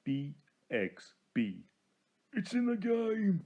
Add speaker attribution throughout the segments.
Speaker 1: BXB. It's in the game!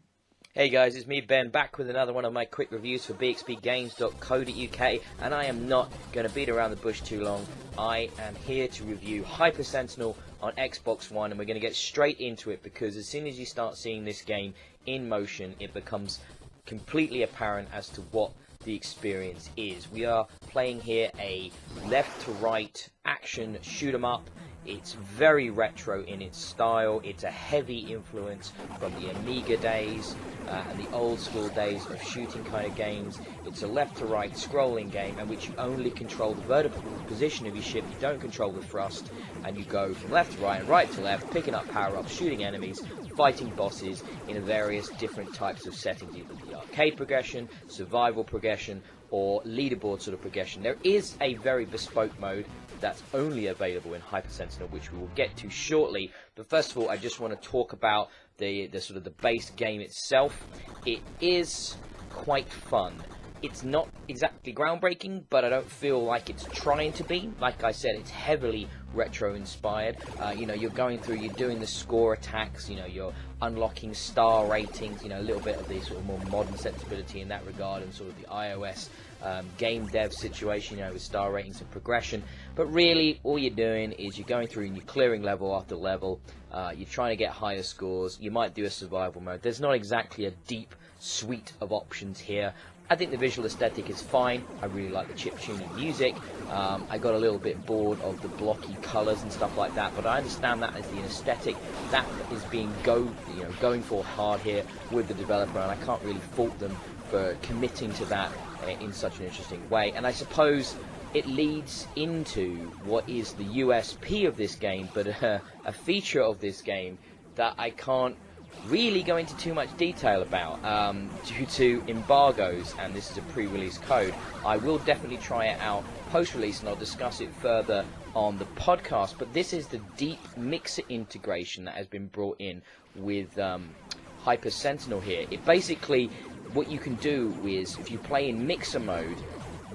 Speaker 2: Hey guys, it's me Ben, back with another one of my quick reviews for bxbgames.co.uk, and I am not going to beat around the bush too long. I am here to review Hyper Sentinel on Xbox One, and we're going to get straight into it because as soon as you start seeing this game in motion, it becomes completely apparent as to what the experience is. We are playing here a left to right action shoot 'em up. It's very retro in its style. It's a heavy influence from the Amiga days and the old school days of shooting kind of games. It's a left to right scrolling game in which you only control the vertical position of your ship. You don't control the thrust, and you go from left to right and right to left, picking up power-ups, shooting enemies, fighting bosses in various different types of settings, either the arcade progression, survival progression, or leaderboard sort of progression. There is a very bespoke mode that's only available in Hyper Sentinel, which we will get to shortly. But first of all, I just want to talk about the sort of the base game itself. It is quite fun. It's not exactly groundbreaking, but I don't feel like it's trying to be. Like I said, it's heavily retro-inspired. You're going through, you're doing the score attacks, you're unlocking star ratings, a little bit of the sort of more modern sensibility in that regard, and sort of the iOS game dev situation, with star ratings and progression. But really, all you're doing is you're going through and you're clearing level after level. You're trying to get higher scores. You might do a survival mode. There's not exactly a deep suite of options here. I think the visual aesthetic is fine. I really like the chiptune music. I got a little bit bored of the blocky colours and stuff like that, but I understand that as the aesthetic that is being going for hard here with the developer, and I can't really fault them for committing to that in such an interesting way. And I suppose it leads into what is the USP of this game, but a feature of this game that I can't really go into too much detail about due to embargoes, and this is a pre-release code. I will definitely try it out post-release, and I'll discuss it further on the podcast, but this is the deep mixer integration that has been brought in with Hyper Sentinel here. It basically, what you can do is, if you play in mixer mode,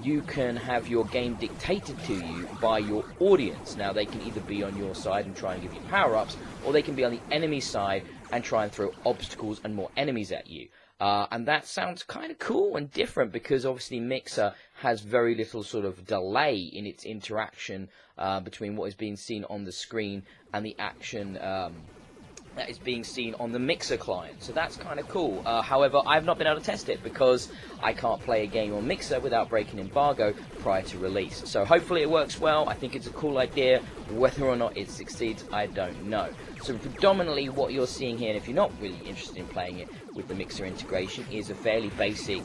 Speaker 2: you can have your game dictated to you by your audience. Now, they can either be on your side and try and give you power-ups, or they can be on the enemy side and try and throw obstacles and more enemies at you. And that sounds kind of cool and different, because obviously Mixer has very little sort of delay in its interaction between what is being seen on the screen and the action that is being seen on the Mixer client. So that's kind of cool. However, I've not been able to test it because I can't play a game on Mixer without breaking embargo prior to release. So hopefully it works well. I think it's a cool idea. Whether or not it succeeds, I don't know. So predominantly what you're seeing here, and if you're not really interested in playing it with the Mixer integration, is a fairly basic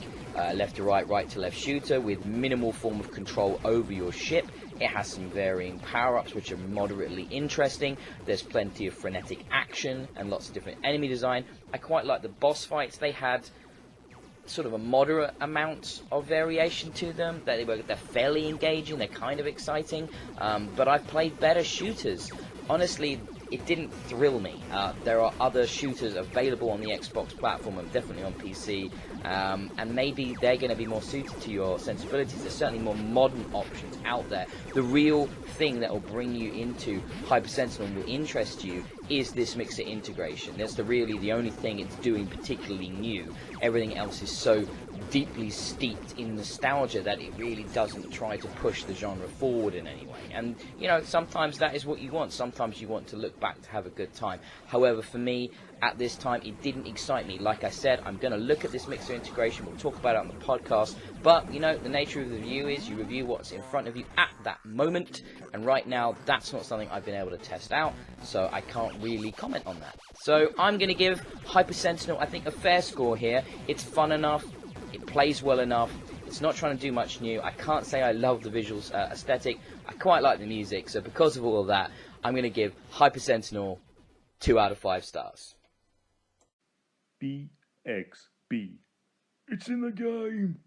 Speaker 2: left to right, right to left shooter with minimal form of control over your ship. It has some varying power-ups which are moderately interesting. There's plenty of frenetic action and lots of different enemy design. I quite like the boss fights. They had sort of a moderate amount of variation to them. They're fairly engaging, they're kind of exciting, but I've played better shooters. Honestly, it didn't thrill me. There are other shooters available on the Xbox platform and definitely on PC, and maybe they're going to be more suited to your sensibilities. There's certainly more modern options out there. The real thing that will bring you into Hyper Sentinel and will interest you is this mixer integration. That's really the only thing it's doing particularly new. Everything else is so deeply steeped in nostalgia that it really doesn't try to push the genre forward in any way. And sometimes that is what you want. Sometimes you want to look back to have a good time. However, for me at this time, it didn't excite me. Like I said, I'm going to look at this mixer integration. We'll talk about it on the podcast, but the nature of the review is you review what's in front of you at that moment, and right now that's not something I've been able to test out, so I can't really comment on that. So I'm going to give Hyper Sentinel, I think, a fair score here. It's fun enough. It plays well enough. It's not trying to do much new. I can't say I love the visuals aesthetic. I quite like the music. So because of all of that, I'm going to give Hyper Sentinel 2 out of 5 stars.
Speaker 1: BXB. It's in the game!